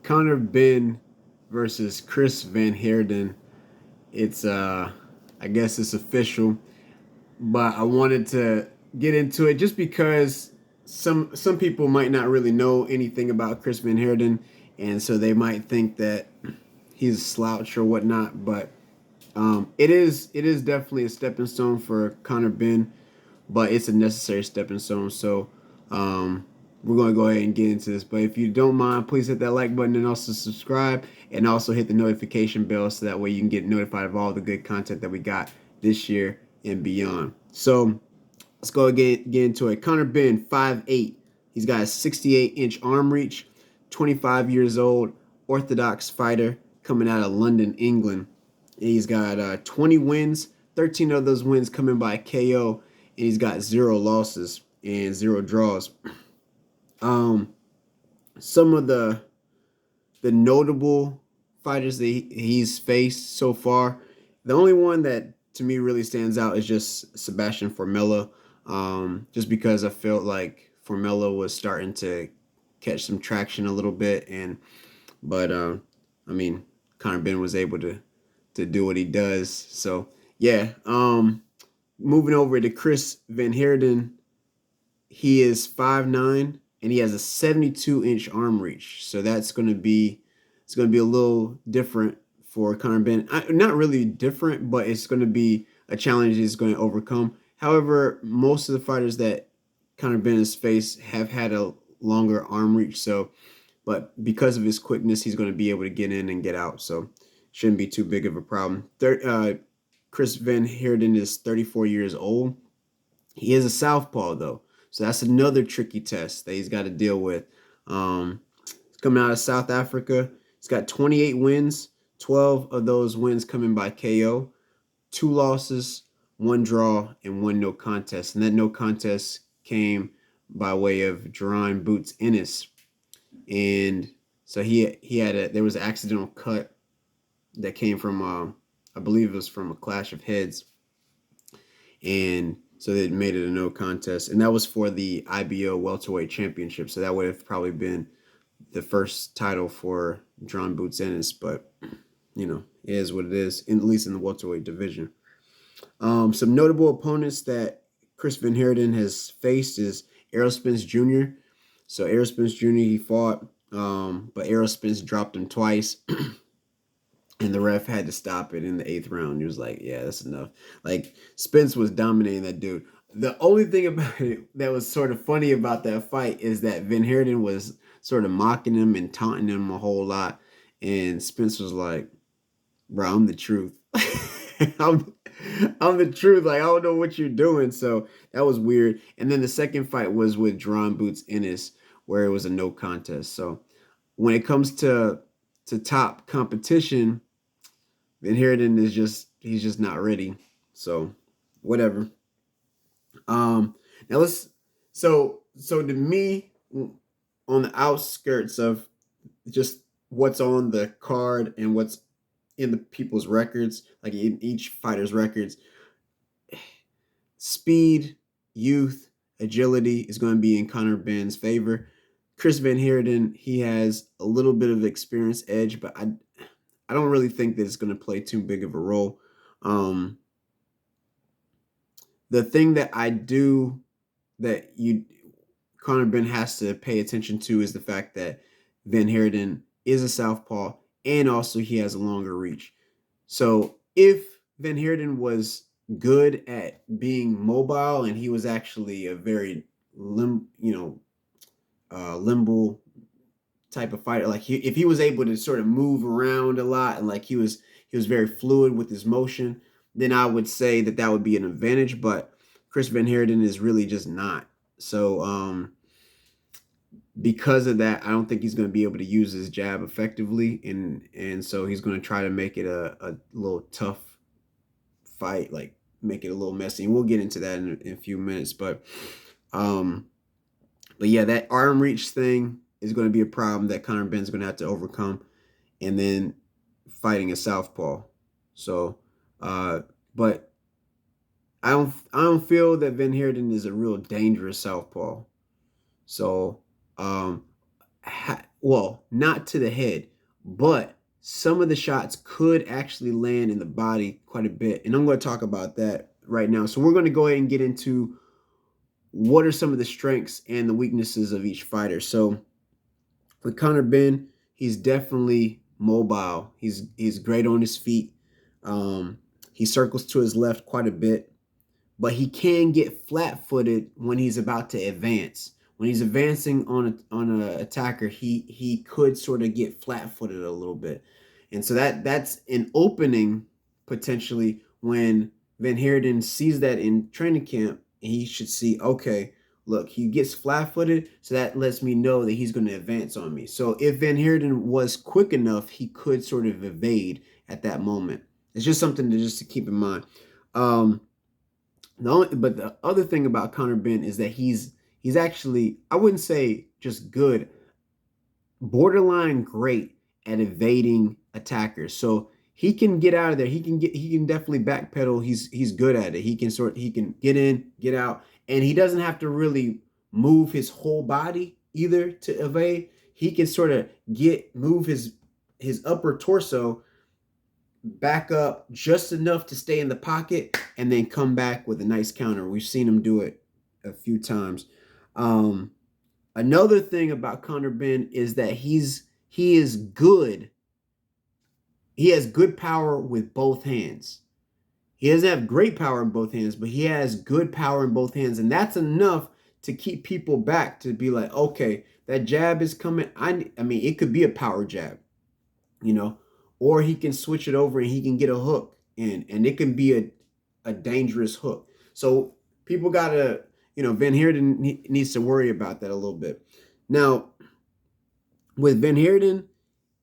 Conor Benn versus Chris Van Heerden. It's I guess it's official, but I wanted to get into it just because some people might not really know anything about Chris Van Heerden, and so they might think that he's a slouch or whatnot. But it is definitely a stepping stone for Conor Benn, but it's a necessary stepping stone. So um, we're going to go ahead and get into this. But if you don't mind, please hit that like button and also subscribe and also hit the notification bell so that way you can get notified of all the good content that we got this year and beyond. So let's go get into it. Conor Benn, 5'8". He's got a 68-inch arm reach, 25 years old, orthodox fighter coming out of London, England. He's got 20 wins, 13 of those wins coming by KO, and he's got 0 losses and 0 draws. Um, some of the notable fighters that he's faced so far, the only one that to me really stands out is just Sebastian Formella. Just because I felt like Formella was starting to catch some traction a little bit, but I mean, Conor Benn was able to do what he does. So yeah. Moving over to Chris Van Heerden, he is 5'9" and he has a 72-inch arm reach. So it's gonna be a little different for Conor Benn. Not really different, but it's gonna be a challenge he's going to overcome. However, most of the fighters that Conor Benn has faced have had a longer arm reach. So, but because of his quickness, he's going to be able to get in and get out. So, shouldn't be too big of a problem. Chris Van Heerden is 34 years old. He is a southpaw though, so that's another tricky test that he's got to deal with. He's coming out of South Africa. He's got 28 wins, 12 of those wins coming by KO, 2 losses, 1 draw, and 1 no contest. And that no contest came by way of Jerron Boots Ennis. And so there was an accidental cut that came from I believe it was from a clash of heads, and so they made it a no contest, and that was for the IBO welterweight championship. So that would have probably been the first title for John Boots Ennis, but it is what it is, at least in the welterweight division. Some notable opponents that Chris Van Heerden has faced is Errol Spence Jr. So Errol Spence Jr. he fought, but Errol Spence dropped him twice. And the ref had to stop it in the 8th round. He was like, yeah, that's enough. Like, Spence was dominating that dude. The only thing about it that was sort of funny about that fight is that Van Heerden was sort of mocking him and taunting him a whole lot. And Spence was like, bro, I'm the truth. I'm, I'm the truth. Like, I don't know what you're doing. So that was weird. And then the second fight was with Jerron Boots Ennis, where it was a no contest. So when it comes to top competition, Van Heerden he's just not ready. So whatever. Now so to me, on the outskirts of just what's on the card and what's in the people's records, like in each fighter's records, speed, youth, agility is going to be in Conor Benn's favor. Chris Van Heerden, he has a little bit of experience edge, but I don't really think that it's going to play too big of a role. The thing that I do that Conor Benn has to pay attention to is the fact that Van Heerden is a southpaw and also he has a longer reach. So if Van Heerden was good at being mobile and he was actually a very nimble type of fighter, like if he was able to sort of move around a lot and like he was very fluid with his motion, then I would say that would be an advantage. But Chris Van Heerden is really just not. So because of that, I don't think he's going to be able to use his jab effectively, and so he's going to try to make it a little tough fight, like make it a little messy. And we'll get into that in a few minutes, but yeah, that arm reach thing is going to be a problem that Conor Benn's going to have to overcome, and then fighting a southpaw. So, but I don't feel that Van Heerden is a real dangerous southpaw. So, well, not to the head, but some of the shots could actually land in the body quite a bit. And I'm going to talk about that right now. So we're going to go ahead and get into what are some of the strengths and the weaknesses of each fighter. So with Conor Benn, he's definitely mobile. He's great on his feet. He circles to his left quite a bit, but he can get flat-footed when he's about to advance. When he's advancing on an attacker, he could sort of get flat-footed a little bit, and so that's an opening potentially when Van Heerden sees that in training camp. He should see, okay, look, he gets flat-footed, so that lets me know that he's going to advance on me. So if Van Heerden was quick enough, he could sort of evade at that moment. It's just something to keep in mind. But the other thing about Conor Benn is that he's actually, I wouldn't say just good, borderline great at evading attackers. So he can get out of there. He can definitely backpedal. He's good at it. He can get in, get out, and he doesn't have to really move his whole body either to evade. He can sort of move his upper torso back up just enough to stay in the pocket and then come back with a nice counter. We've seen him do it a few times. Another thing about Conor Benn is that he is good. He has good power with both hands. He doesn't have great power in both hands, but he has good power in both hands, and that's enough to keep people back, to be like, okay, that jab is coming. I mean, it could be a power jab, you know, or he can switch it over and he can get a hook in, and it can be a dangerous hook. So people gotta, Van Heerden needs to worry about that a little bit. Now, with Van Heerden,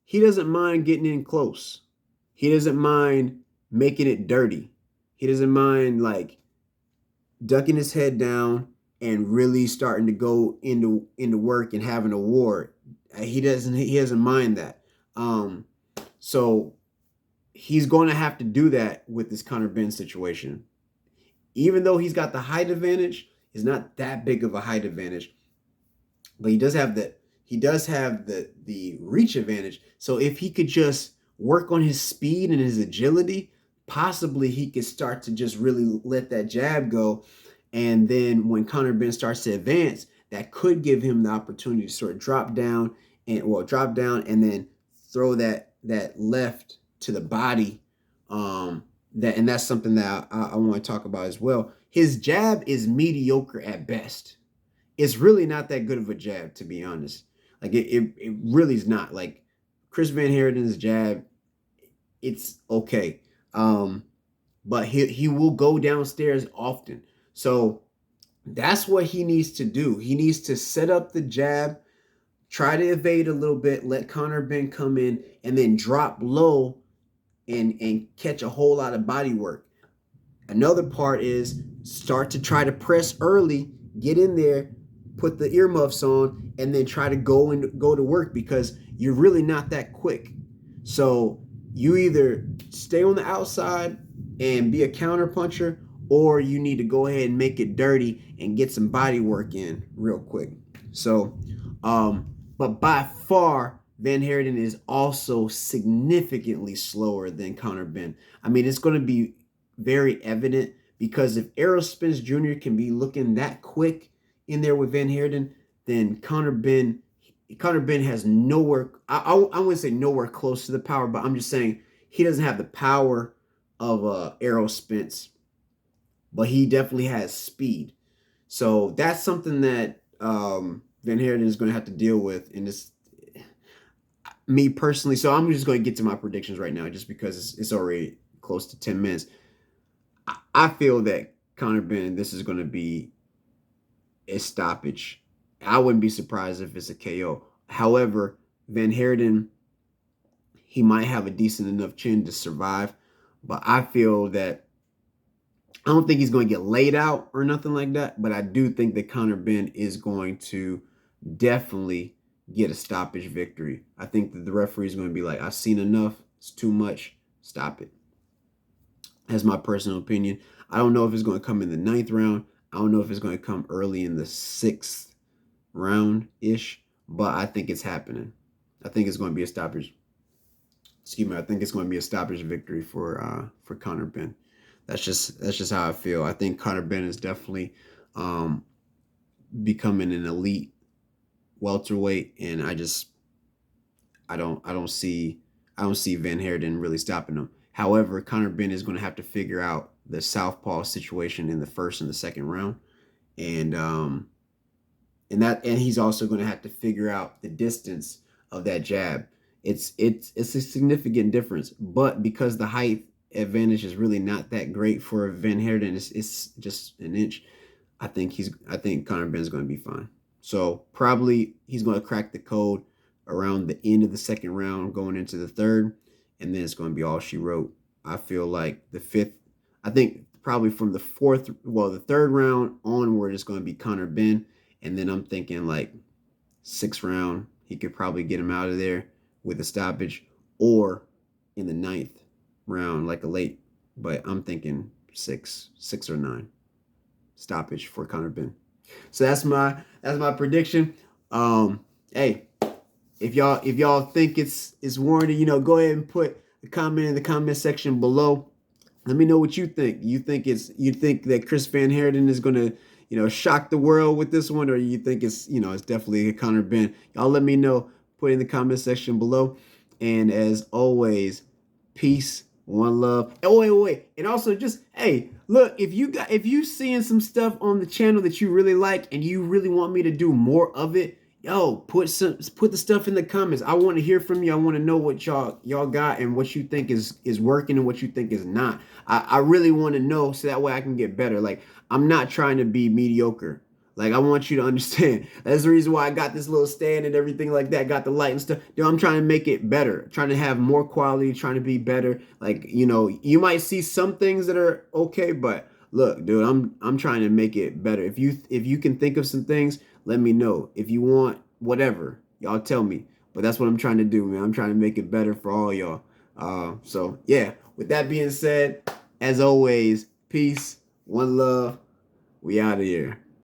he doesn't mind getting in close. He doesn't mind making it dirty. He doesn't mind like ducking his head down and really starting to go into work and having a war. He doesn't mind that. So he's going to have to do that with this Conor Benn situation. Even though he's got the height advantage, it's not that big of a height advantage, but he does have the reach advantage. So if he could just work on his speed and his agility, possibly he could start to just really let that jab go. And then when Conor Benn starts to advance, that could give him the opportunity to sort of drop down and then throw that left to the body. That's something that I want to talk about as well. His jab is mediocre at best. It's really not that good of a jab, to be honest. Like it really is not. Like Chris Van Heerden's jab, it's okay. But he will go downstairs often. So that's what he needs to do. He needs to set up the jab, try to evade a little bit, let Conor Benn come in, and then drop low and catch a whole lot of body work. Another part is start to try to press early, get in there, put the earmuffs on, and then try to go to work, because you're really not that quick. So you either stay on the outside and be a counter puncher, or you need to go ahead and make it dirty and get some body work in real quick. So, but by far, Van Heerden is also significantly slower than Conor Benn. I mean, it's going to be very evident, because if Errol Spence Jr. can be looking that quick in there with Van Heerden, then Conor Benn has nowhere, I wouldn't say nowhere close to the power, but I'm just saying he doesn't have the power of Errol Spence, but he definitely has speed. So that's something that Van Heerden is going to have to deal with in this. Me personally, so I'm just going to get to my predictions right now, just because it's already close to 10 minutes. I feel that Conor Benn, this is going to be a stoppage. I wouldn't be surprised if it's a KO. However, Van Heerden, he might have a decent enough chin to survive, but I feel that I don't think he's going to get laid out or nothing like that, but I do think that Conor Benn is going to definitely get a stoppage victory. I think that the referee is going to be like, I've seen enough. It's too much. Stop it. That's my personal opinion. I don't know if it's going to come in the 9th round. I don't know if it's going to come early in the 6th round-ish, but I think it's happening. I think it's going to be a stoppage. Excuse me. I think it's going to be a stoppage victory for Conor Benn. That's just how I feel. I think Conor Benn is definitely um, becoming an elite welterweight, and I don't see Van Heerden really stopping him. However, Conor Benn is going to have to figure out the southpaw situation in the first and the second round, and he's also going to have to figure out the distance of that jab. It's a significant difference, but because the height advantage is really not that great for Van Heerden, it's just an inch. I think Conor Benn's going to be fine. So probably he's going to crack the code around the end of the second round, going into the third, and then it's going to be all she wrote. I feel like the fifth. I think probably from the the third round onward, it's going to be Conor Benn, and then I'm thinking like sixth round, he could probably get him out of there with a stoppage, or in the ninth round, like a late. But I'm thinking six or nine stoppage for Conor Benn. So that's my prediction. Hey, if y'all think it's warranted, go ahead and put a comment in the comment section below. Let me know what you think. You think that Chris Van Heerden is gonna shock the world with this one, or you think it's definitely a Conor Benn? Y'all let me know. Put in the comment section below. And as always, peace, one love. Oh, wait. And also just, hey, look, if you seeing some stuff on the channel that you really like and you really want me to do more of it, yo, put the stuff in the comments. I want to hear from you. I want to know what y'all got and what you think is working and what you think is not. I really want to know so that way I can get better. Like, I'm not trying to be mediocre. Like, I want you to understand. That's the reason why I got this little stand and everything like that. Got the light and stuff. Yo, I'm trying to make it better. Trying to have more quality. Trying to be better. Like, you might see some things that are okay, but look, dude, I'm trying to make it better. If you can think of some things, let me know. If you want whatever, y'all tell me. But that's what I'm trying to do, man. I'm trying to make it better for all y'all. So yeah. With that being said, as always, peace, one love. We out of here.